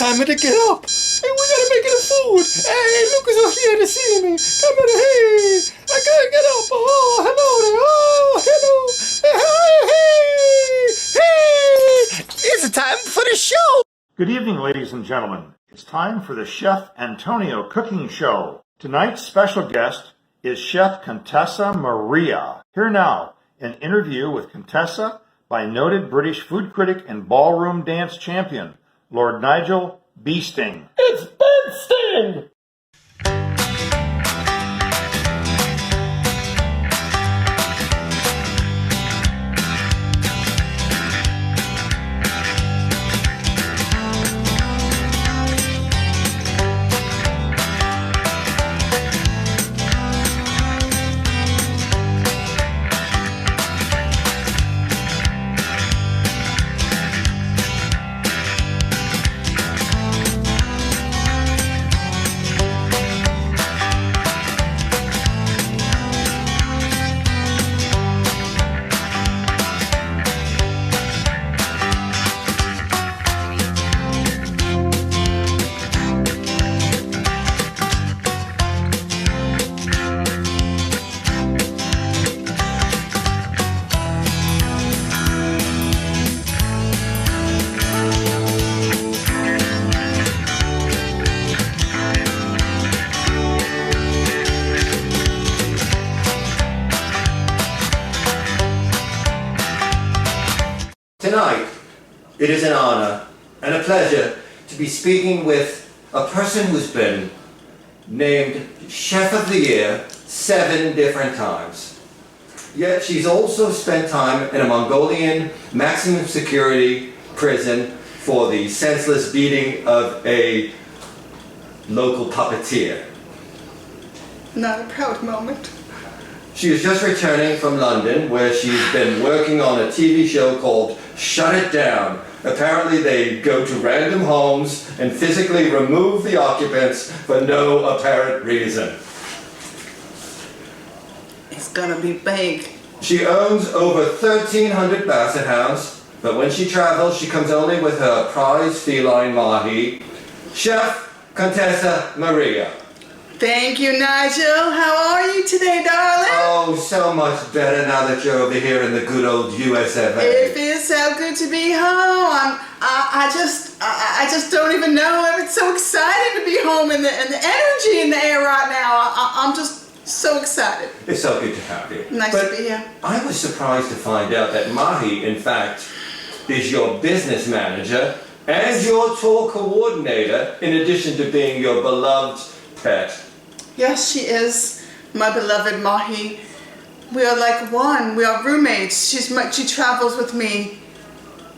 time to get up. Hey, we gotta make it a food. Hey, Lucas are here to see me. Come on, hey, I gotta get up. Oh, hello there. Oh, hello. Hey, it's time for the show. Good evening, ladies and gentlemen. It's time for the Chef Antonio Cooking Show. Tonight's special guest is Chef Contessa Maria. Here now, an interview with Contessa by noted British food critic and ballroom dance champion, Lord Nigel Beensting. It's Beensting! Tonight, it is an honor and a pleasure to be speaking with a person who's been named Chef of the Year 7 different times. Yet she's also spent time in a Mongolian maximum security prison for the senseless beating of a local puppeteer. Not a proud moment. She is just returning from London, where she's been working on a TV show called Shut It Down. Apparently they go to random homes and physically remove the occupants for no apparent reason. It's gonna be big. She owns over 1,300 basset hounds, but when she travels, she comes only with her prize feline Mahi. Chef Contessa Maria. Thank you, Nigel. How are you today, darling? Oh, so much better now that you're over here in the good old US of A. It feels so good to be home. I just don't even know. It's so exciting to be home, and the energy in the air right now. I'm just so excited. It's so good to have you. Nice to be here. I was surprised to find out that Mahi, in fact, is your business manager and your tour coordinator, in addition to being your beloved pet. Yes, she is my beloved Mahi. We are like one. We are roommates. She travels with me,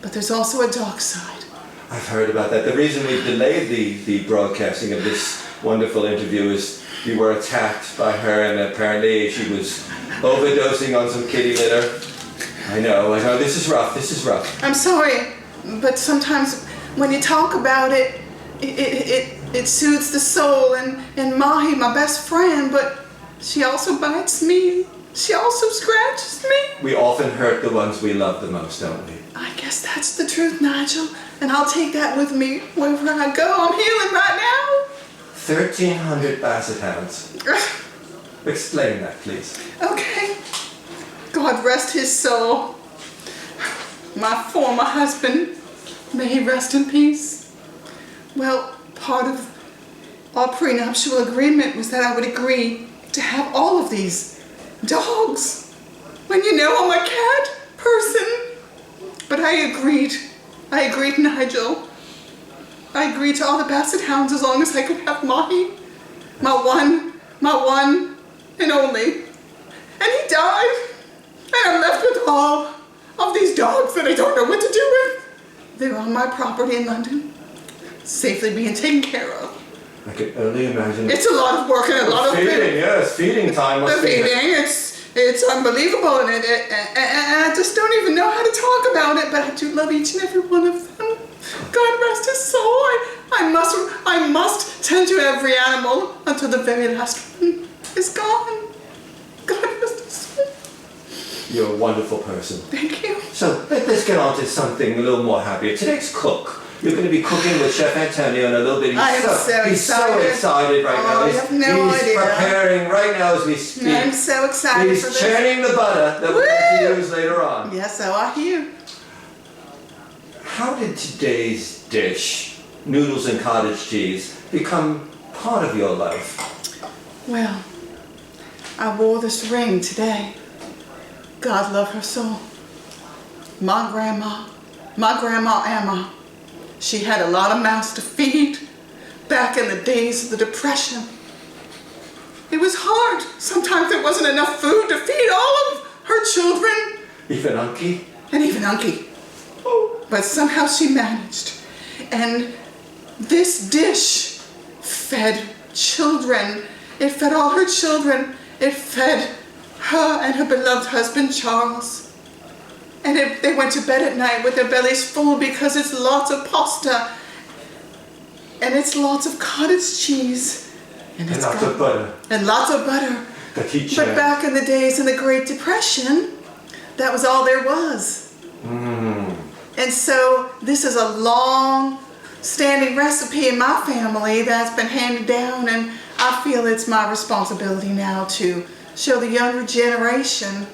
but there's also a dark side. I've heard about that. The reason we've delayed the broadcasting of this wonderful interview is you were attacked by her, and apparently she was overdosing on some kitty litter. I know. This is rough. I'm sorry, but sometimes when you talk about it, it soothes the soul, and Mahi, my best friend, but she also bites me. She also scratches me. We often hurt the ones we love the most, don't we? I guess that's the truth, Nigel, and I'll take that with me wherever I go. I'm healing right now. 1,300 basset hounds. Explain that, please. Okay. God rest his soul. My former husband, may he rest in peace. Well, part of our prenuptial agreement was that I would agree to have all of these dogs. When you know I'm a cat person. But I agreed, Nigel. I agreed to all the basset hounds as long as I could have Mahi. My one and only. And he died. And I'm left with all of these dogs that I don't know what to do with. They're on my property in London, safely being taken care of. I can only imagine. It's a lot of work and a lot of feeding. Yes, feeding time must the be. feeding, it's unbelievable, and I just don't even know how to talk about it. But I do love each and every one of them. God rest his soul. I must tend to every animal until the very last one is gone. God rest his soul. You're a wonderful person. Thank you. So let's get on to something a little more happier. Today's cook You're going to be cooking with Chef Antonio in a little bit. He's so excited right now. You have no he's idea. preparing right now as we speak. I'm so excited for He's this. churning the butter that we're going to use later on. Yes, so are you. How did today's dish, noodles and cottage cheese, become part of your life? Well, I wore this ring today. God love her soul. My grandma Emma, she had a lot of mouths to feed back in the days of the Depression. It was hard. Sometimes there wasn't enough food to feed all of her children. Even Unky? And even Unky. But somehow she managed. And this dish fed children. It fed all her children. It fed her and her beloved husband, Charles. And they went to bed at night with their bellies full because it's lots of pasta. And it's lots of cottage cheese. And lots of butter. And lots of butter. But back in the days in the Great Depression, that was all there was. And so this is a long-standing recipe in my family that's been handed down, and I feel it's my responsibility now to show the younger generation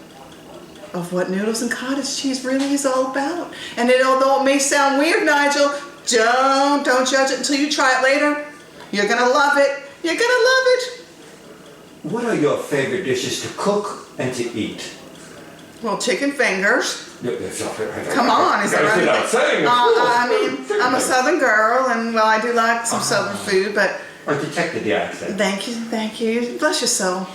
of what noodles and cottage cheese really is all about. And although it may sound weird, Nigel, don't judge it until you try it later. You're gonna love it. You're gonna love it. What are your favorite dishes to cook and to eat? Well, chicken fingers. Come on, is that right? I mean, I'm a fingers. Southern girl, and well, I do like some Southern food, but I detected the accent. thank you. Bless your soul.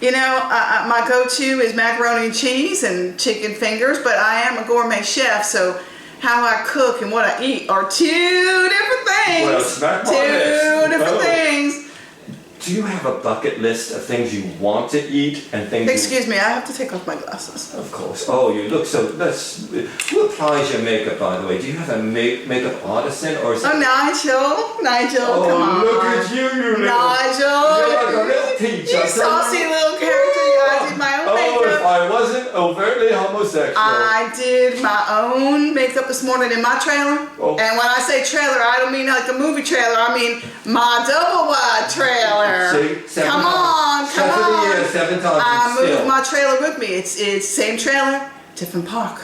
You know, my go-to is macaroni and cheese and chicken fingers, but I am a gourmet chef, so how I cook and what I eat are two different things. Well, smack my Two different things. Do you have a bucket list of things you want to eat and things Excuse me, I have to take off my glasses. Of course. Oh, you look so... Who applies your makeup, by the way? Do you have a makeup artisan or is it... Oh, Nigel, come on. look at you, Nigel. You're like a little peach. You saucy little character. I did my own makeup. if I wasn't overtly homosexual. I did my own makeup this morning in my trailer. Oh. And when I say trailer, I don't mean like a movie trailer. I mean my double wide trailer. See? Come on. Chef of the year, 7 times. I still. moved my trailer with me. It's same trailer, different park.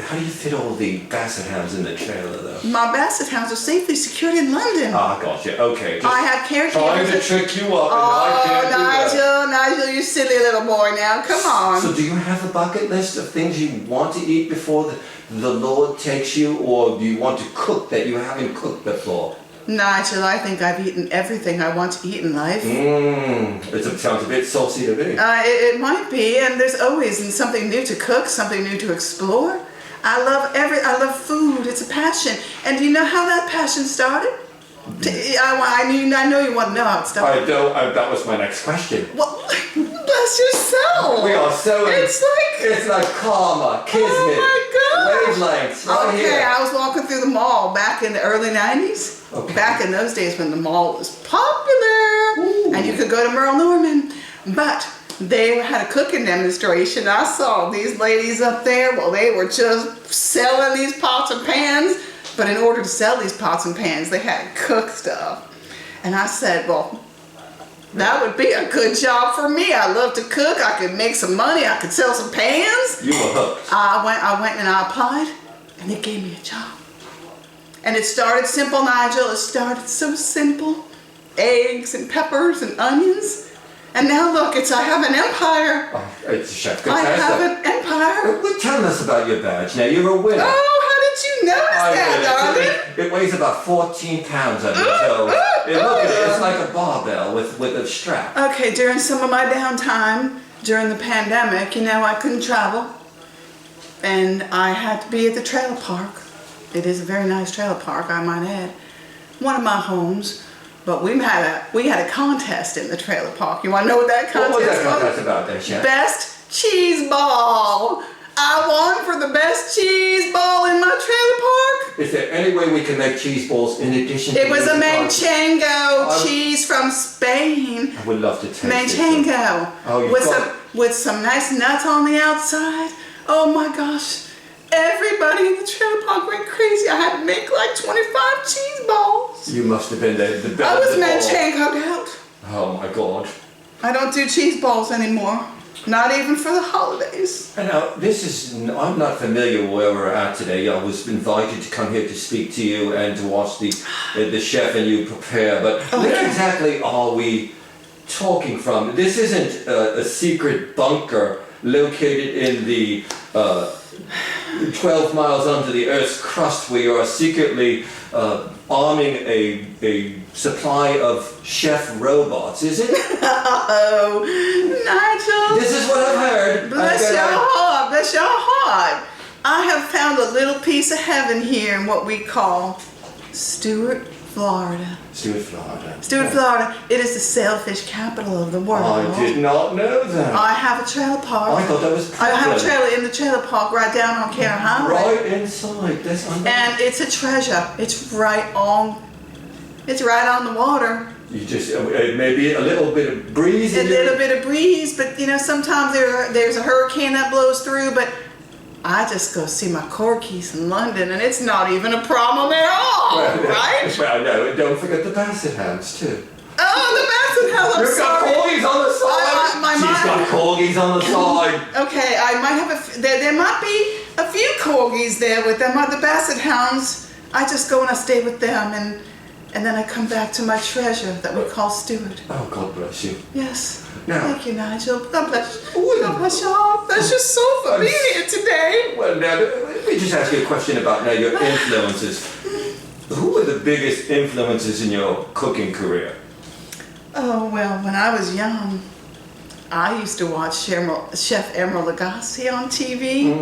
How do you fit all the basset hounds in the trailer, though? My basset hounds are safely secured in London. Ah, gotcha. Okay. I have caregivers. Trying to trick you up, and I can't do that. Nigel, you silly little boy now. Come on. So do you have a bucket list of things you want to eat before the Lord takes you, or do you want to cook that you haven't cooked before? Nigel, I think I've eaten everything I want to eat in life. It sounds a bit saucy to me. It might be, and there's always something new to cook, something new to explore. I love food. It's a passion. And do you know how that passion started? I know you want to know how it started. I don't. That was my next question. Well, bless your soul. We are so. It's like karma, kismet, wavelengths. Right Okay, here. I was walking through the mall back in the early 90s. Okay. Back in those days when the mall was popular. Ooh. And you could go to Merle Norman. But they had a cooking demonstration. I saw these ladies up there. Well, they were just selling these pots and pans. But in order to sell these pots and pans, they had to cook stuff. And I said, well, that would be a good job for me. I love to cook. I could make some money. I could sell some pans. You were hooked. I went and I applied, and they gave me a job. And it started simple, Nigel. It started so simple. Eggs and peppers and onions. And now look, I have an empire. Oh, it's Chef Contessa. I have an empire. Well, tell us about your badge. Now, you're a winner. Oh, how did you notice that, darling? It weighs about 14 pounds on your toes. Look at it. It's like a barbell with a strap. Okay, during some of my downtime, during the pandemic, I couldn't travel. And I had to be at the trailer park. It is a very nice trailer park, I might add. One of my homes. But we had a contest in the trailer park. You want to know what that contest was? What was that contest about then, Chef? Best cheese ball. I won for the best cheese ball in my trailer park. Is there any way we can make cheese balls in addition to... It was a manchego cheese from Spain. I would love to taste it. Manchego. Oh, with some nice nuts on the outside. Oh my gosh. everybody in the trailer park went crazy. I had to make like 25 cheese balls. You must have been the best. I was manchego out. Oh my God. I don't do cheese balls anymore. Not even for the holidays. And now, I'm not familiar where we're at today. I was invited to come here to speak to you and to watch the chef and you prepare, but where exactly are we talking from? This isn't a secret bunker located in the 12 miles under the Earth's crust where you are secretly arming a supply of chef robots, is it? Oh, Nigel. This is what I've heard. Bless your heart, bless your heart. I have found a little piece of heaven here in what we call Stuart, Florida. Stuart, Florida. Stuart, Florida. It is the sailfish capital of the world. I did not know that. I have a trailer park. I thought that was I have a trailer in the trailer park right down on Care Highway. right inside. That's unbelievable. And it's a treasure. It's right on the water. You just maybe a little bit of breeze. A little bit of breeze, but you know, sometimes there's a hurricane that blows through, but I just go see my corgis in London and it's not even a problem at all, right? Well, no, don't forget the basset hounds too. Oh, the basset hounds, I'm You've sorry. got corgis on the side. She's got corgis on the side. Okay, I might have there might be a few corgis there with them, the basset hounds. I just go and I stay with them and then I come back to my treasure that we call Stuart. Oh, God bless you. Yes. Now, thank you, Nigel. God bless you. God bless your heart. That's just so for being here today. Well, now, let me just ask you a question about now your influences. Who were the biggest influences in your cooking career? Oh, well, when I was young, I used to watch Chef Emeril Lagasse on TV.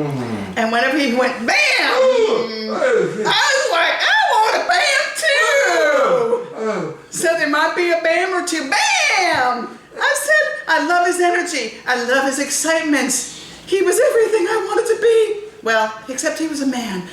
And whenever he went, bam! I was like, I want a bam too! So there might be a bam or two. Bam! I said, I love his energy. I love his excitement. He was everything I wanted to be. Well, except he was a man.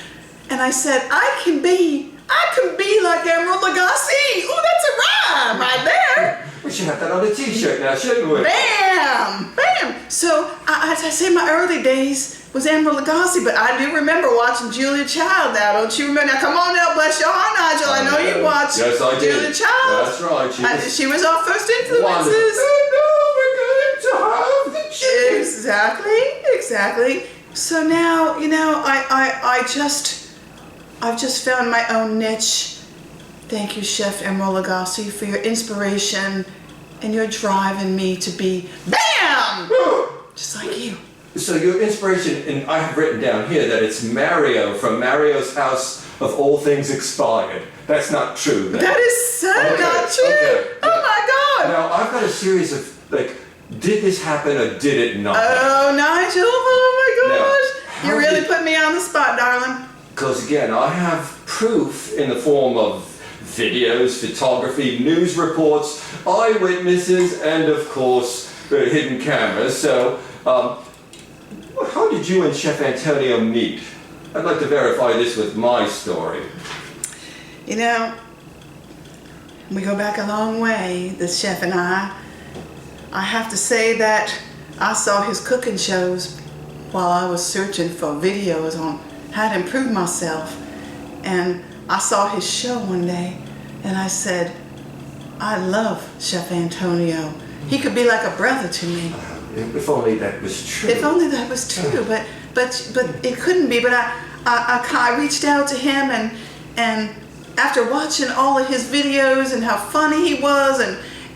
And I said, I can be like Emeril Lagasse. Oh, that's a rhyme right there. We should have that on a t-shirt now, shouldn't we? Bam! Bam! So, as I say, my early days was Emeril Lagasse, but I do remember watching Julia Child now, don't you remember? Now, come on now, bless your heart, Nigel. I know you watched Julia Child. That's right. She was our first influences. Oh, no, we're going to have the chicken. Exactly. So now, you know, I've just found my own niche. Thank you, Chef Emeril Lagasse, for your inspiration and your drive in me to be BAM! Just like you. So your inspiration, and I have written down here that it's Mario from Mario's House of All Things Expired. That's not true. Then. That is so not true. Okay. Oh my God. Now I've got a series of did this happen or did it not? Oh, Nigel. Oh my gosh. Now, You really put me on the spot, darling. Because again, I have proof in the form of videos, photography, news reports, eyewitnesses, and of course, hidden cameras. So, how did you and Chef Antonio meet? I'd like to verify this with my story. You know, we go back a long way, this chef and I. I have to say that I saw his cooking shows while I was searching for videos on how to improve myself. And I saw his show one day and I said, I love Chef Antonio. He could be like a brother to me. If only that was true. If only that was true, but it couldn't be. But I reached out to him and after watching all of his videos and how funny he was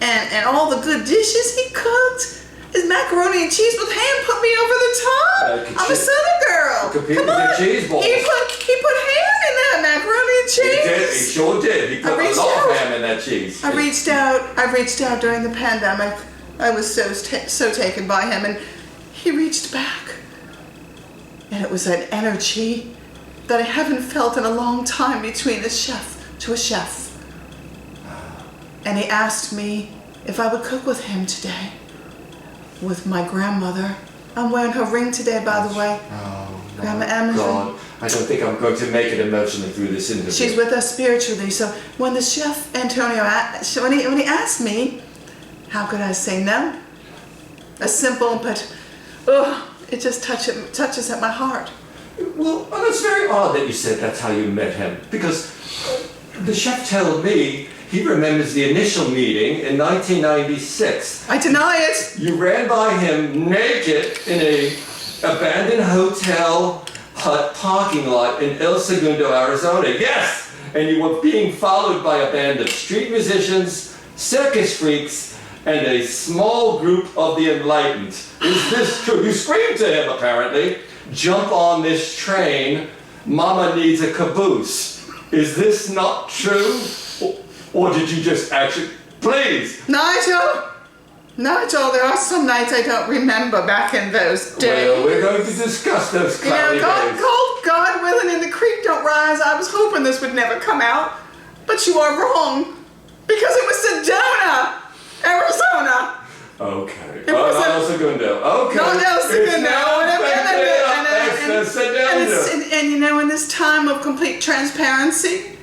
and all the good dishes he cooked, his macaroni and cheese with ham put me over the top. I'm a Southern girl. Come on. Cheese balls. He put ham in that macaroni and cheese. He did. He sure did. He put a lot of ham in that cheese. I reached out during the pandemic. I was so taken by him, and he reached back. And it was an energy that I haven't felt in a long time between a chef to a chef. And he asked me if I would cook with him today. With my grandmother. I'm wearing her ring today, by the way. Oh, no. Grandma Emma's God, I don't think I'm going to make it emotionally through this interview. She's with us spiritually. So when the Chef Antonio, when he asked me, how could I say no? A simple, but it just touches at my heart. Well, that's very odd that you said that's how you met him, because the chef told me he remembers the initial meeting in 1996. I deny it. You ran by him naked in a abandoned hotel hut parking lot in El Segundo, Arizona. Yes! And you were being followed by a band of street musicians, circus freaks, and a small group of the enlightened. Is this true? You screamed to him, apparently. Jump on this train. Mama needs a caboose. Is this not true? Or did you just actually... Please! Nigel, there are some nights I don't remember back in those days. Well, we're going to discuss those cloudy days. God willing and the creek don't rise. I was hoping this would never come out. But you are wrong. Because it was Sedona, Arizona. Okay. It was El Segundo. Okay. No, El Segundo. Sedona. And you know, in this time of complete transparency,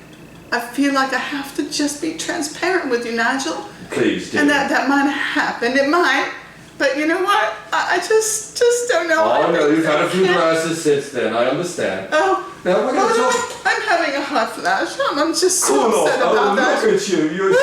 I feel like I have to just be transparent with you, Nigel. Please do. And that might have happened. It might. But you know what? I just don't know. Oh, no, you've had a few glasses since then. I understand. Oh. Now we're going to talk... I'm having a hot flash. I'm just so Cool upset off. about that. Look at you. You're...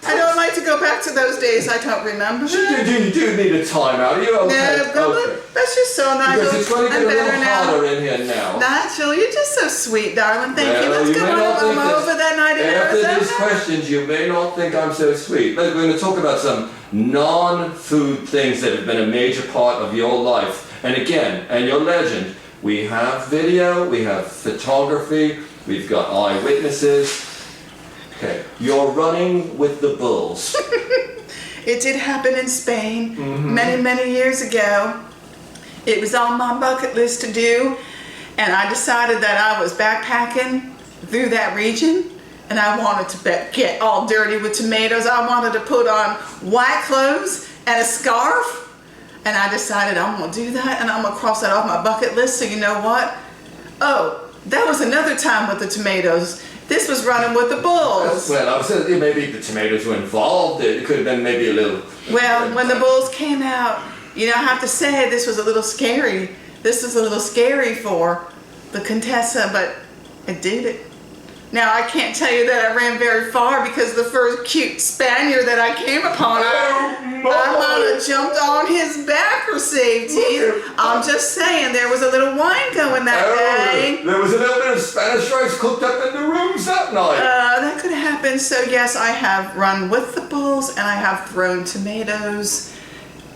I don't like to go back to those days I don't remember. You do need a timeout. Are you okay? No, Okay. that's just so, Nigel. Because it's going to get I'm a little better now. hotter in here now. Nigel, you're just so sweet, darling. Thank you. Well, Let's go may not think on over that night in After Arizona. these questions, you may not think I'm so sweet. But we're going to talk about some non-food things that have been a major part of your life. And again, and your legend, we have video, we have photography, we've got eyewitnesses. Okay, you're running with the bulls. It did happen in Spain many years ago. It was on my bucket list to do, and I decided that I was backpacking through that region, and I wanted to get all dirty with tomatoes. I wanted to put on white clothes and a scarf, and I decided I'm going to do that, and I'm going to cross that off my bucket list. So you know what? Oh, that was another time with the tomatoes. This was running with the bulls. Well, I was saying maybe the tomatoes were involved. It could have been maybe a little... Well, when the bulls came out, you know, I have to say this was a little scary. This is a little scary for the Contessa, but it did it. Now, I can't tell you that I ran very far because the first cute Spaniard that I came upon, I might have jumped on his back for safety. I'm just saying, there was a little wine going that day. There was a little bit of Spanish rice cooked up in the rooms that night. That could happen. So yes, I have run with the bulls and I have thrown tomatoes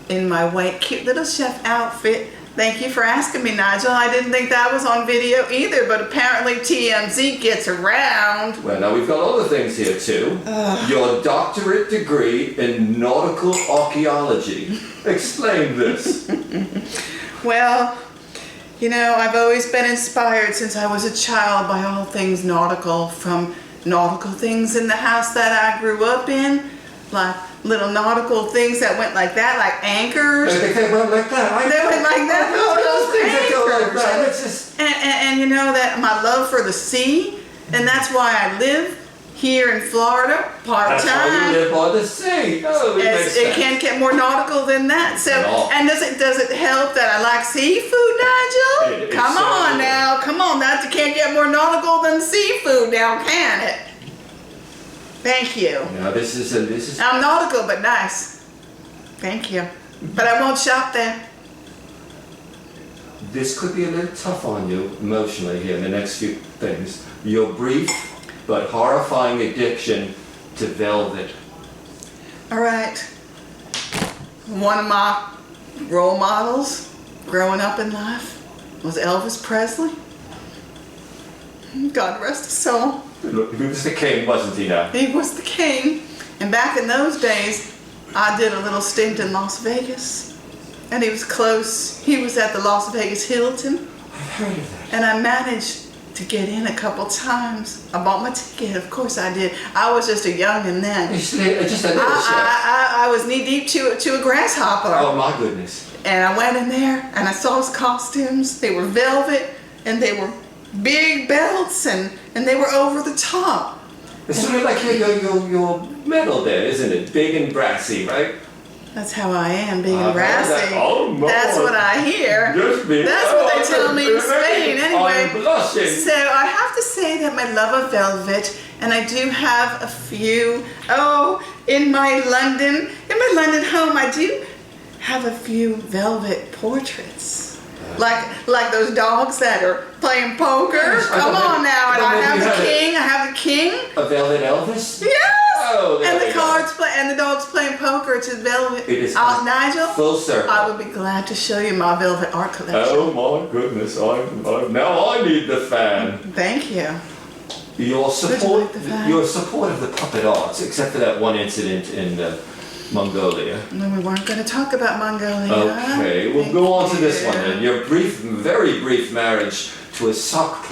in my white cute little chef outfit. Thank you for asking me, Nigel. I didn't think that was on video either, but apparently TMZ gets around. Well, now we've got other things here too. Your doctorate degree in nautical archaeology. Explain this. Well, you know, I've always been inspired since I was a child by all things nautical, from nautical things in the house that I grew up in, like little nautical things that went like that, like anchors. They went like that. They went like that. Those things that go like that. It's just... And you know that my love for the sea, and that's why I live here in Florida part-time. That's why you live by the sea. Oh, It can't get more nautical than that. So, No. and does it help that I like seafood, Nigel? Come on now, come on. That can't get more nautical than seafood now, can it? Thank you. Now this is. I'm nautical, but nice. Thank you. But I won't shop there. This could be a little tough on you emotionally here in the next few things. Your brief but horrifying addiction to velvet. All right. One of my role models growing up in life was Elvis Presley. God rest his soul. Look, he was the king, wasn't he now? He was the king. And back in those days, I did a little stint in Las Vegas. And he was close. He was at the Las Vegas Hilton. I've heard of that. And I managed to get in a couple times. I bought my ticket, of course I did. I was just a youngin' then. Just a little chef. I was knee deep to a grasshopper. Oh my goodness. And I went in there and I saw his costumes. They were velvet and they were big belts and they were over the top. It's sort of like your medal there, isn't it? Big and brassy, right? That's how I am, big and I've heard that. brassy. Oh, no. That's what I hear. Just me. That's what they tell me in Spain. Anyway, I'm blushing. so I have to say that I love a velvet, and I do have a few. Oh, in my London home, I do have a few velvet portraits. Like those dogs that are playing poker. Yes, Come on now, and I have the king. I have the king. A velvet Elvis? Yes. Oh, there and the we go. cards play, and the dogs playing poker. It's a velvet. It is Nigel. full circle. I would be glad to show you my velvet art collection. Oh my goodness! Now I need the fan. Thank you. Your support, like the fan? your support of the puppet arts, except for that one incident in Mongolia. No, we weren't going to talk about Mongolia. Okay, we'll Thank go on to this you. one then. Your brief, very brief marriage to a sock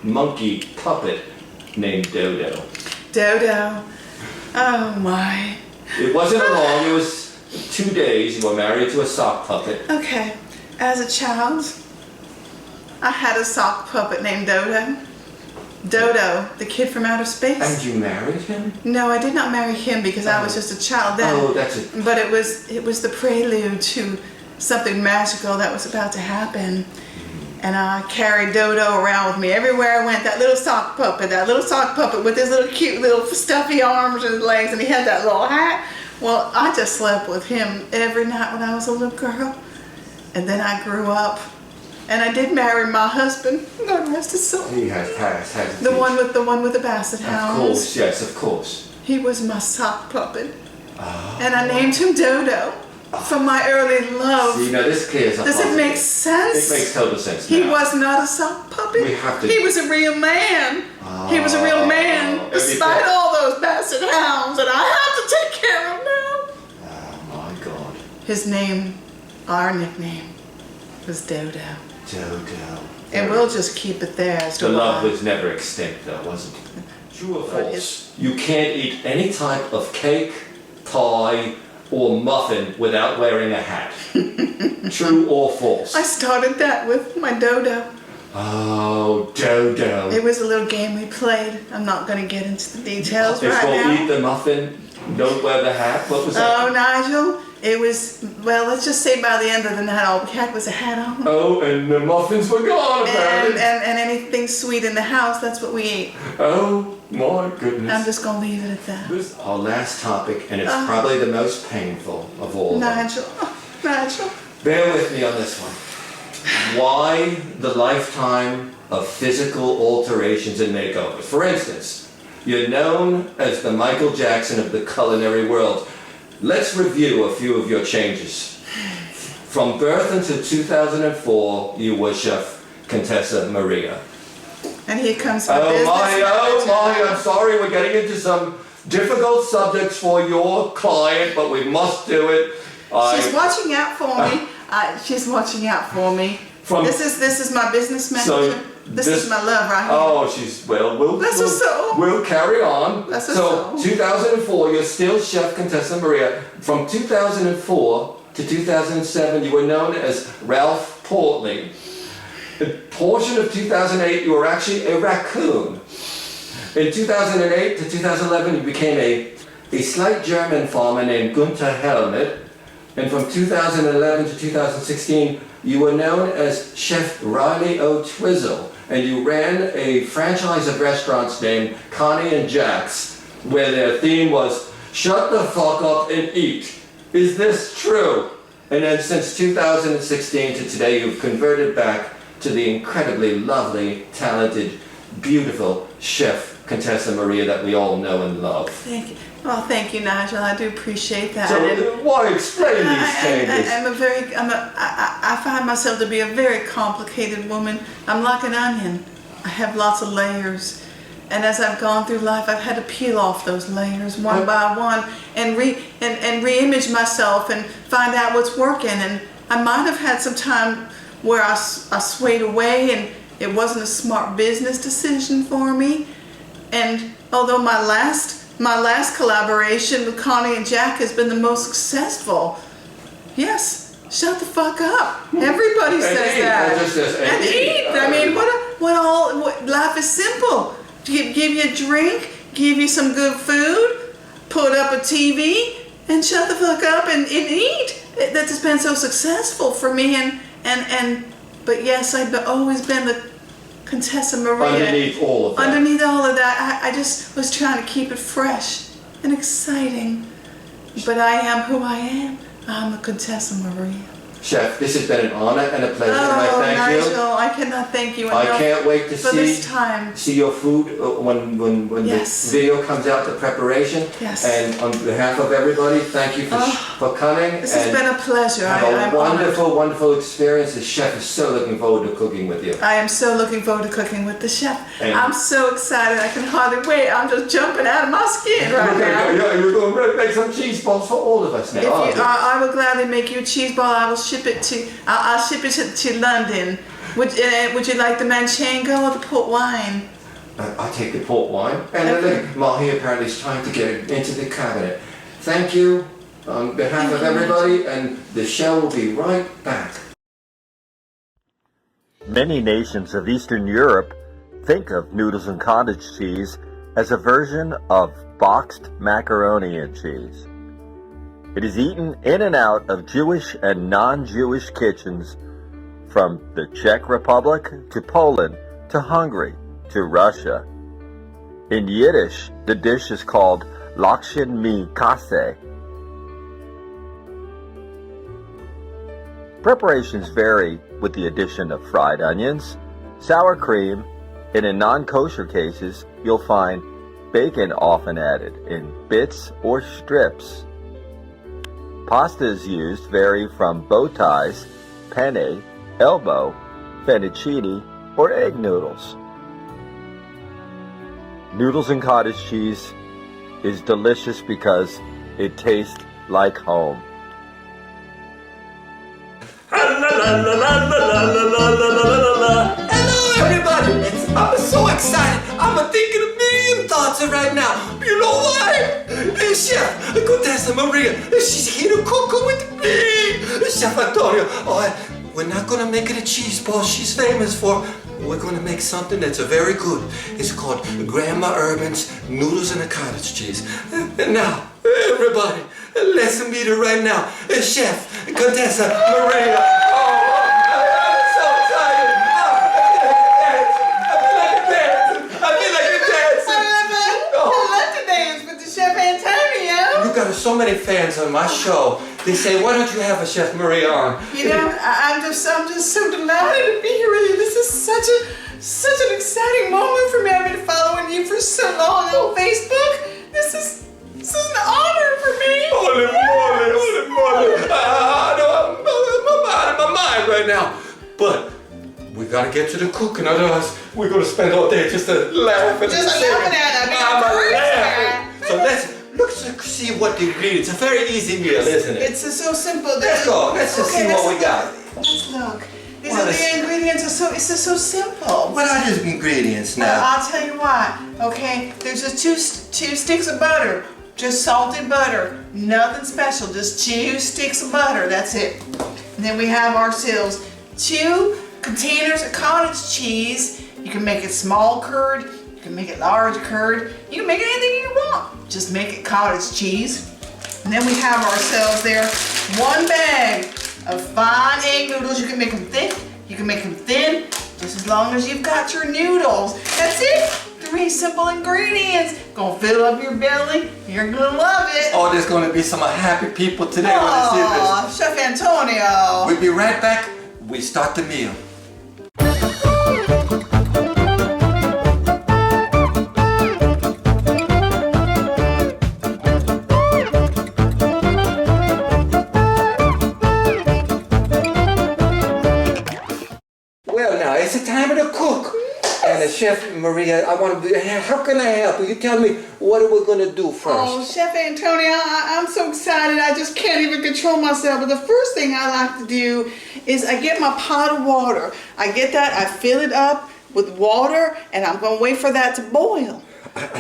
monkey puppet named Dodo. Dodo. Oh my. It wasn't long, it was 2 days you were married to a sock puppet. Okay. As a child, I had a sock puppet named Dodo. Dodo, the kid from outer space. And you married him? No, I did not marry him because I was just a child then. Oh, that's it. But it was the prelude to something magical that was about to happen. And I carried Dodo around with me everywhere I went. That little sock puppet with his little cute little stuffy arms and legs, and he had that little hat. Well, I just slept with him every night when I was a little girl. And then I grew up, and I did marry my husband. God rest his soul. He has passed, hasn't he? The one with the basset hounds. Of course, yes, of course. He was my sock puppet. And I named him Dodo from my early love. See, now this clears up. Does it make sense? It makes total sense He now. was not a sock puppet. We have to- He was a real man. He was a real man, despite all those basset hounds that I have to take care of now. Oh my God. His name, our nickname, was Dodo. Dodo. And we'll just keep it there as to The love why. was never extinct, though, wasn't it? True or But false? You can't eat any type of cake, pie, or muffin without wearing a hat. True or false? I started that with my Dodo. Oh, Dodo. It was a little game we played. I'm not going to get into the details It's right called now. Eat the Muffin, Don't Wear the Hat. What was that? Oh, Nigel, it was, well, let's just say by the end of the night, all we had was a hat on. Oh, and the muffins were gone, apparently. And anything sweet in the house, that's what we ate. Oh, my goodness. I'm just going to leave it at that. This is our last topic, and it's probably the most painful of all of them. Nigel, Nigel. Bear with me on this one. Why the lifetime of physical alterations and makeovers? For instance, you're known as the Michael Jackson of the culinary world. Let's review a few of your changes. From birth until 2004, you were Chef Contessa Maria. And here comes my Oh business my, manager. I'm sorry, we're getting into some difficult subjects for your client, but we must do it. She's watching out for me. She's watching out for me. This is my business manager. This is my love right here. Oh, she's, well, Bless her soul. we'll carry on. Bless her So, soul. 2004, you're still Chef Contessa Maria. From 2004 to 2007, you were known as Ralph Portley. A portion of 2008, you were actually a raccoon. In 2008 to 2011, you became a slight German farmer named Gunther Helmet. And from 2011 to 2016, you were known as Chef Riley O'Twizzle. And you ran a franchise of restaurants named Connie and Jack's, where their theme was, shut the fuck up and eat. Is this true? And then since 2016 to today, you've converted back to the incredibly lovely, talented, beautiful Chef Contessa Maria that we all know and love. Thank you. Oh, thank you, Nigel. I do appreciate that. So And why explain these changes? I find myself to be a very complicated woman. I'm like an onion. I have lots of layers. And as I've gone through life, I've had to peel off those layers one by one and re-image myself and find out what's working. And I might have had some time where I swayed away and it wasn't a smart business decision for me. And although my last collaboration with Connie and Jack has been the most successful, yes, shut the fuck up. Everybody says that. And eat. I mean, what life is simple. Give you a drink, give you some good food, put up a TV, and shut the fuck up and eat. That has been so successful for me, but yes, I've always been the Contessa Maria. Underneath all of that. Underneath all of that, I just was trying to keep it fresh and exciting. But I am who I am. I'm the Contessa Maria. Chef, this has been an honor and a pleasure, and I thank Nigel, you. I cannot thank you I enough can't wait to for this time. see your food when Yes. the video comes out, the preparation. Yes. And on behalf of everybody, thank you for coming. This has been a pleasure. Have I'm a wonderful, honored. wonderful experience. The chef is so looking forward to cooking with you. I am so looking forward to cooking with the chef. And I'm so excited. I can hardly wait. I'm just jumping out of my skin right now. You're going to make some cheese balls for all of us now. If you, I will gladly make you a cheese ball. I will ship it to. I'll ship it to London. Would you like the Manchego or the port wine? I'll take the port wine. And Okay. look, Mahi apparently is trying to get it into the cabinet. Thank you on behalf of everybody, and the show will be right back. Many nations of Eastern Europe think of noodles and cottage cheese as a version of boxed macaroni and cheese. It is eaten in and out of Jewish and non-Jewish kitchens from the Czech Republic to Poland to Hungary to Russia. In Yiddish, the dish is called lakshin mi kase. Preparations vary with the addition of fried onions, sour cream, and in non-kosher cases, you'll find bacon often added in bits or strips. Pastas used vary from bow ties, penne, elbow, fettuccine, or egg noodles. Noodles and cottage cheese is delicious because it tastes like home. Hello everybody! I'm so excited! I'm thinking a million thoughts right now. You know why? Chef Contessa Maria, she's here to cook with me. Chef Antonio, we're not gonna make it a cheese ball she's famous for. We're gonna make something that's very good. It's called Grandma Urban's Noodles and Cottage Cheese. And now, everybody, let's meet her right now. Chef Contessa Maria. I'm so excited. I feel like a dancing. I love to dance with the Chef Antonio. You got so many fans on my show. They say, why don't you have a Chef Maria on? You know, I'm just so delighted to be here with you. This is such an exciting moment for me. I've been following you for so long on Facebook. This is an honor for me. Holy moly. I'm out of my mind right now. But we gotta get to the cooking, otherwise we're gonna spend all day just laughing. Just laughing at it. So let's see what the ingredients. It's a very easy meal, isn't it? It's so simple. Let's go. Let's just see what we got. Let's look. The ingredients are it's just so simple. What are these ingredients now? Well, I'll tell you what. Okay, there's just two sticks of butter, just salted butter, nothing special, just 2 sticks of butter. That's it. And then we have ourselves 2 containers of cottage cheese. You can make it small curd. You can make it large curd. You can make it anything you want. Just make it cottage cheese. And then we have ourselves there 1 bag of fine egg noodles. You can make them thick. You can make them thin. Just as long as you've got your noodles. That's it. 3 simple ingredients. Gonna fill up your belly. You're gonna love it. Oh, there's gonna be some happy people today when they see this. Chef Antonio. We'll be right back. We start the meal. Well, now it's the time of the cook. And Chef Maria, how can I help you? You tell me what are we going to do first? Oh, Chef Antonio, I'm so excited. I just can't even control myself. But the first thing I like to do is I get my pot of water. I get that, I fill it up with water, and I'm going to wait for that to boil.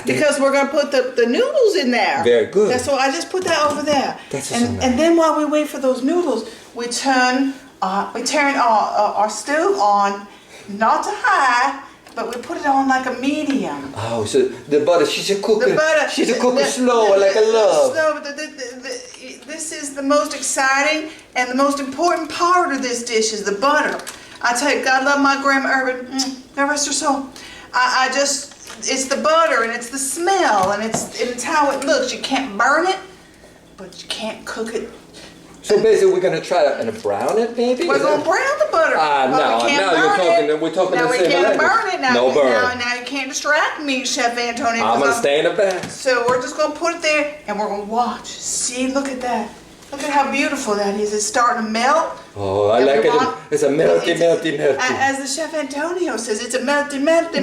Because we're going to put the noodles in there. Very good. So I just put that over there. And then while we wait for those noodles, we turn our stove on, not too high, but we put it on like a medium. Oh, so the butter, she's a cooker. The butter. She's a cooker slow, like a love. Slow, this is the most exciting and the most important part of this dish is the butter. I tell you, God love my Grandma Urban. God rest her soul. It's the butter and it's the smell and it's how it looks. You can't burn it, but you can't cook it. So basically, we're gonna try to brown it, maybe. We're gonna brown the butter. Now we're talking now the we same can't language. burn it. Now, No burn. Now you can't distract me, Chef Antonio. I'm gonna stay in the back. So we're just gonna put it there and we're gonna watch. See, look at that. Look at how beautiful that is. It's starting to melt. Oh, I like it. It's a melty. As the Chef Antonio says, it's a melty. Melty.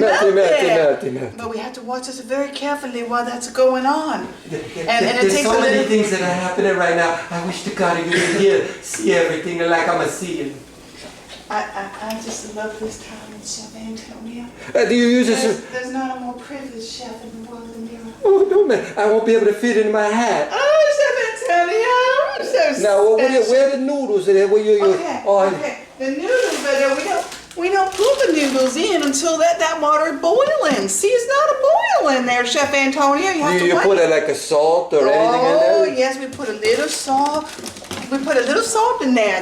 But we have to watch this very carefully while that's going on. And it There's takes so a many little... things that are happening right now. I wish to God you could hear, see everything like I'm seeing. I just love this time in Chef Antonio. Do you use this? There's not a more privileged chef in the world than you. Oh, no, man. I won't be able to fit in my hat. Oh, Chef Antonio, so Now, special. where are the noodles? Okay. The noodles, but we don't put the noodles in until that water is boiling. See, it's not a boil in there, Chef Antonio. You have to You wait. put like a salt or anything in there? Oh, yes, we put a little salt. We put a little salt in there.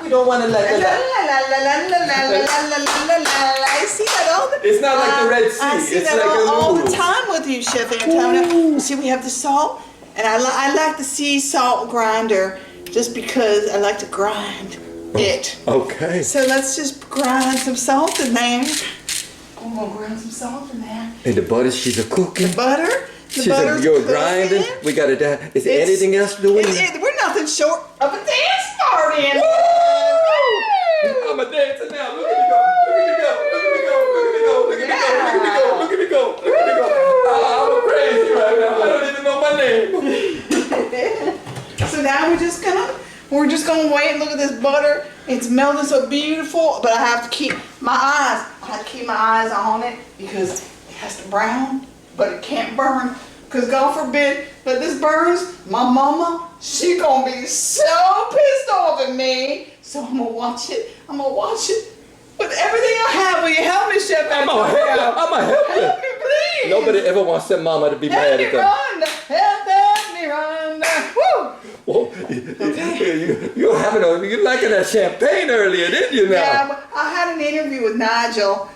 We don't want to let it. See that all the It's not like the Red Sea. I see It's that like a all the noodle. time with you, Chef Antonio. See, we have the salt, and I like the sea salt grinder just because I like to grind it. Okay. So let's just grind some salt in there. I'm gonna grind some salt in there. And the butter, she's a cooking. The butter. She said, you're grinding. We got to dance. Is there anything else doing? We're nothing short of a dance party. I'm a dancer now. Look at me go. Look at me go. I'm crazy right now. I don't even know my name. So now we're just gonna wait and look at this butter. It's melting so beautiful, but I have to keep my eyes on it because it has to brown, but it can't burn. Because God forbid that this burns, my mama, she gonna be so pissed off at me. So I'm gonna watch it. With everything I have, will you help me, Chef Antonio? I'm gonna help you. Help me, please. Nobody ever wants their mama to be Help mad me at them. run. Help me run. Woo. Well, you liking that champagne earlier, didn't you now? Yeah, I had an interview with Nigel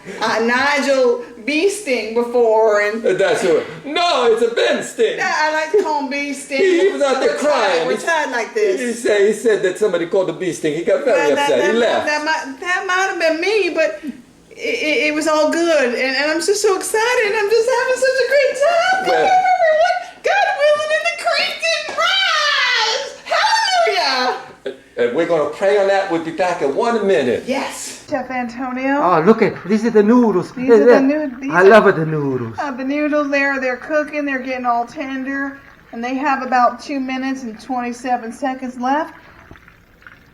Beensting before, and That's who. No, it's a Beensting. I like to call him Beensting. He was out there We're crying. We're tied like this. He said that somebody called the Beensting. He got very upset. He left. That might have been me, but it was all good, and I'm just so excited. I'm just having such a great time. Come Well- here, everyone. God willing, and the creek didn't rise. Hallelujah. And we're going to pray on that. We'll be back in 1 minute. Yes. Chef Antonio. Oh, look at these are the noodles. These are the noodles. I love the noodles. The noodles they're cooking, they're getting all tender, and they have about 2 minutes and 27 seconds left.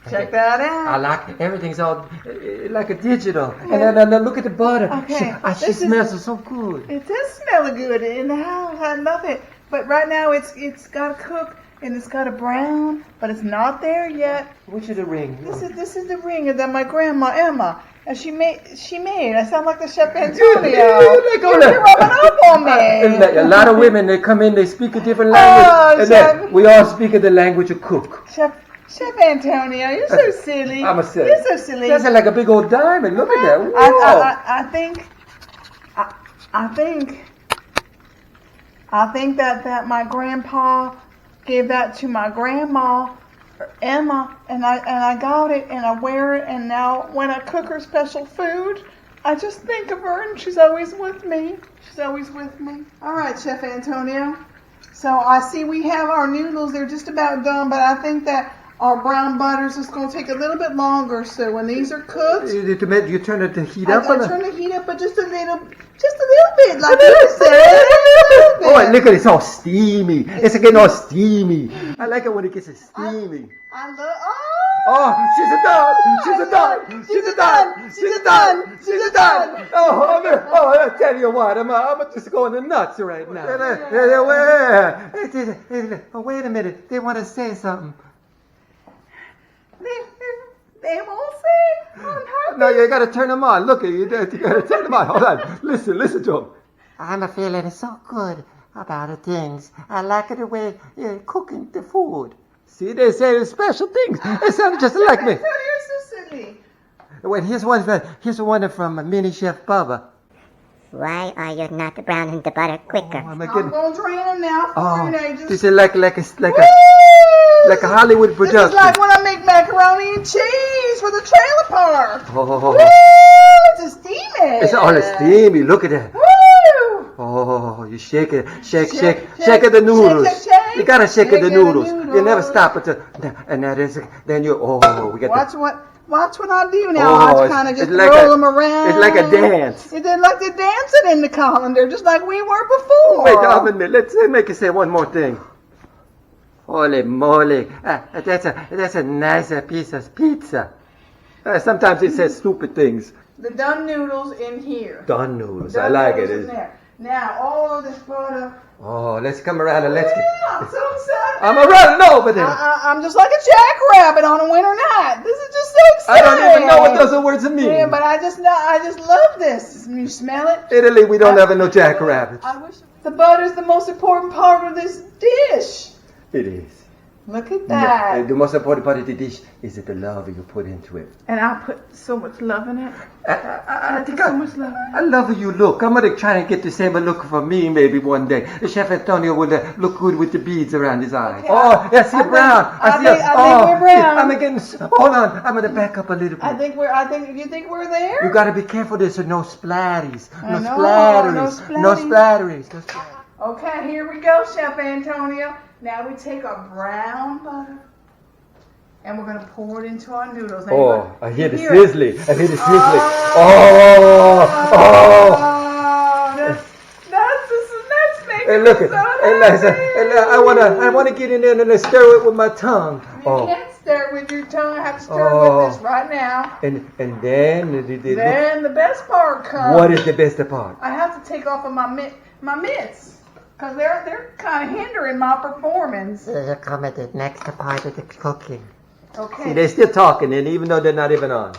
Check that I out. like it. Everything's all like a digital. And then look at the butter. Okay. She smells so good. It does smell good in the house. I love it. But right now it's got to cook and it's got to brown, but it's not there yet. Which is the ring? This is the ring that my grandma Emma and she made. I sound like the Chef Antonio. You're rubbing up on me. A lot of women, they come in, they speak a different Oh, language. And Chef. then we all speak of the language of cook. Chef Antonio, you're so silly. I'm a silly. You're so silly. That's like a big old diamond. Look at that. Whoa. I think that my grandpa gave that to my grandma Emma, and I got it and I wear it, and now when I cook her special food, I just think of her and she's always with me. All right, Chef Antonio. So I see we have our noodles. They're just about done, but I think that our brown butter's just going to take a little bit longer. So when these are cooked, You turn it to heat I up. turn the heat up, but just a little bit, like you said. Oh, look at it. It's all steamy. It's getting all steamy. I like it when it gets steamy. I love. Oh, she's a done. Oh, I tell you what, I'm just going nuts right now. Wait a minute. They want to say something. They won't say. I'm happy. No, you got to turn them on. Look, you got to turn them on. Hold on. Listen to them. I'm feeling so good. about the things. I like the way you're cooking the food. See, they say special things. They sound just like me. You're so silly. Wait, here's one from Mini Chef Bubba. Why are you not browning the butter quicker? Oh, I'm going to drain them now for you. This is like a Hollywood production. This is like when I make macaroni and cheese for the trailer park. Oh, It's a steamy. it's all steamy. Look at that. Woo! Oh, you shake it, shake the noodles. Shake. You gotta shake the the noodles. You noodles. never stop until, and that is, then you, we got Watch what I do now. I kind of just roll them around. It's like a dance. It's like they're dancing in the colander, just like we were before. Wait a minute. Let's make you say one more thing. Holy moly! That's a nice piece of pizza. Sometimes it says stupid things. The done noodles in here. Done noodles. Done I like noodles it. in there. Now all of this butter. Oh, let's come around and let's get. I'm so excited. I'm running over there. I'm just like a jackrabbit on a winter night. This is just so I exciting. don't even know what those words mean. Yeah, but I just love this. You smell it? Italy, we don't have no jackrabbits. I wish the butter's the most important part of this dish. It is. Look at that. No, the most important part of the dish is the love you put into it. And I put so much love in it. I think so much love. I love how you look. I'm gonna try and get the same look for me maybe one day. Chef Antonio will look good with the beads around his eyes. Okay, oh, yes, you're brown. I think we're brown. I'm getting. Hold on. I'm gonna back up a little bit. You think we're there? You gotta be careful. There's no splatties. No No splatteries. splatties. Okay, here we go, Chef Antonio. Now we take our brown butter and we're gonna pour it into our noodles. Now I hear the it. sizzling. I hear the sizzling. That's making Hey, look me it. so Hey, Liza. I wanna get in there and then stir it with my tongue. You can't stir it with your tongue. I have to stir it with this right now. And then Then the best part comes. what is the best part? I have to take off of my mitts. Because they're kind of hindering my performance. You come at the next part of the cooking. Okay. See, they're still talking, and even though they're not even on.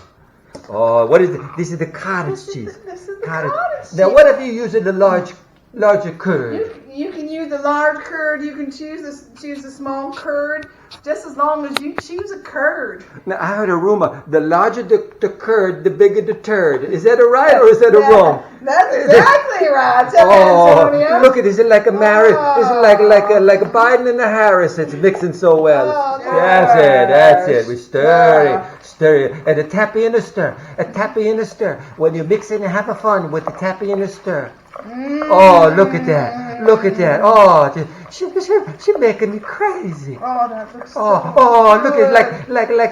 Oh, what is it? This is the cottage cheese. This is the cottage cheese. Now, what if you use the larger curd? You can use the large curd. You can choose the small curd. Just as long as you choose a curd. Now, I heard a rumor. The larger the curd, the bigger the turd. Is that right or is that wrong? That's exactly right, Antonio. Look at it. Is it like a marriage? Is it like a Biden and a Harris? It's mixing so well. Oh, that's it. We stir it. And a tappy and a stir. A tappy and a stir. When you're mixing and having fun with the tappy and a stir. Oh, look at that. Oh, she's making me crazy. Oh, that looks so Look at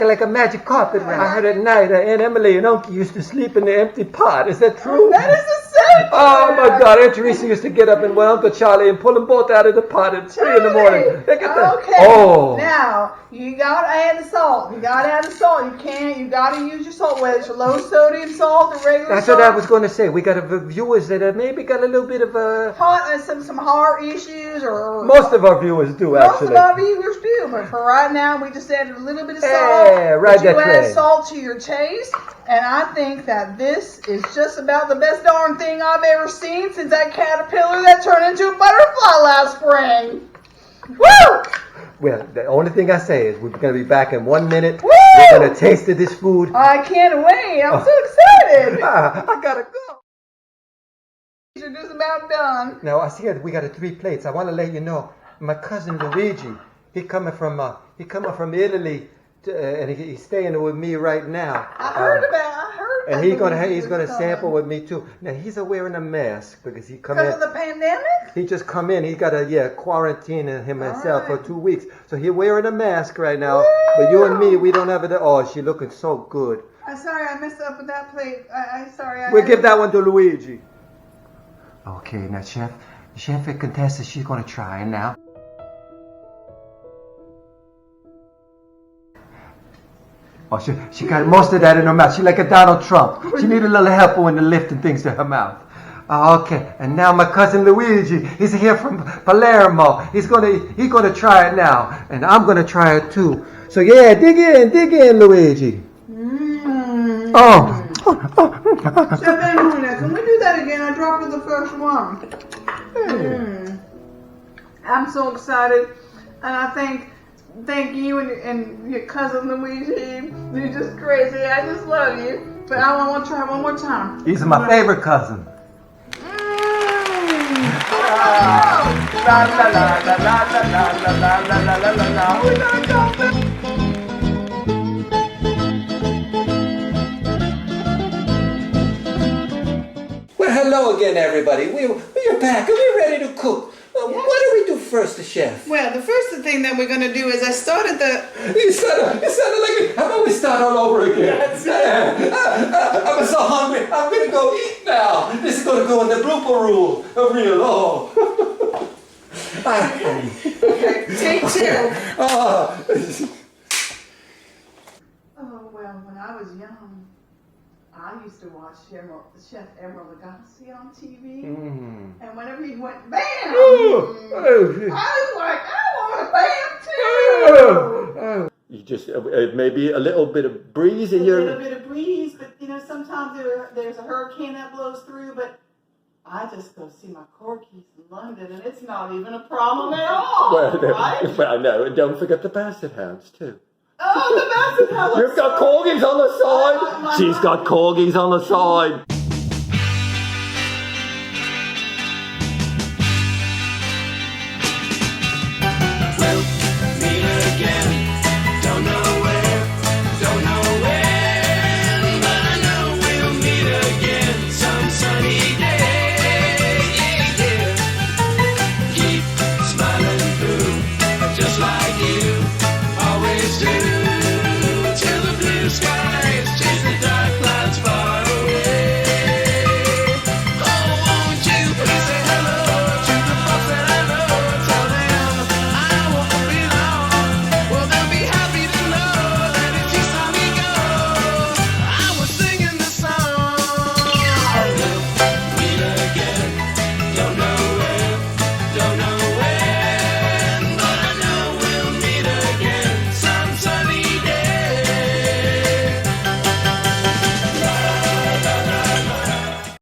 like a magic carpet. I heard at night Aunt Emily and Uncle used to sleep in the empty pot. Is that true? That is the same. Oh my God, Aunt Teresa used to get up and with Uncle Charlie and pull them both out of the pot at 3 in the morning. Look at that. Okay. Oh. Now you gotta add the salt. You gotta use your salt, whether it's low sodium salt or regular That's salt. what I was going to say. We got viewers that have maybe got a little bit of a. Some heart issues or. Most of our viewers do actually. Most of our viewers do, but for right now, we just added a little bit of salt. Yeah, right. But you that add train. salt to your taste, and I think that this is just about the best darn thing I've ever seen since that caterpillar that turned into a butterfly last spring. Woo! Well, the only thing I say is we're going to be back in 1 minute. Woo! We're going to taste this food. I can't wait. I'm so excited. I gotta go. You're just about done. Now I see we got 3 plates. I want to let you know, my cousin Luigi, he coming from Italy, and he's staying with me right now. I heard. And he's gonna sample with me too. Now he's wearing a mask because he come in. Because of the pandemic? He just come in. He got to quarantine himself for 2 weeks. So he's wearing a mask right now. Woo! But you and me, we don't have it. Oh, she looking so good. I'm sorry I messed up with that plate. I'm sorry. We'll give that one to Luigi. Okay, now Chef Contessa, she's gonna try now. Oh, she got most of that in her mouth. She's like a Donald Trump. She need a little help when they're lifting things to her mouth. Okay, and now my cousin Luigi, he's here from Palermo. He's gonna try it now, and I'm gonna try it too. So yeah, dig in, Luigi. Oh. Chef Antonio, can we do that again? I dropped the first one. I'm so excited, and I thank you and your cousin Luigi. You're just crazy. I just love you. But I want to try one more time. He's my favorite cousin. Well, hello again, everybody. We're back and we're ready to cook. What do we do first, the chef? Well, the first thing that we're going to do is I started the... It sounded like... How about we start all over again? I'm so hungry. I'm going to go eat now. This is going to go in the blooper rule. Okay, take two. Oh, Well, when I was young, I used to watch Chef Emeril Lagasse on TV. And whenever he went bam, I was like, I want a bam too. You just maybe a little bit of breeze in your... A little bit of breeze, but sometimes there's a hurricane that blows through, but I just go see my corgis in London, and it's not even a problem at all, right? Well, no, and don't forget the basset hounds, too. Oh, the basset hounds! You've got corgis on the side! She's got corgis on the side!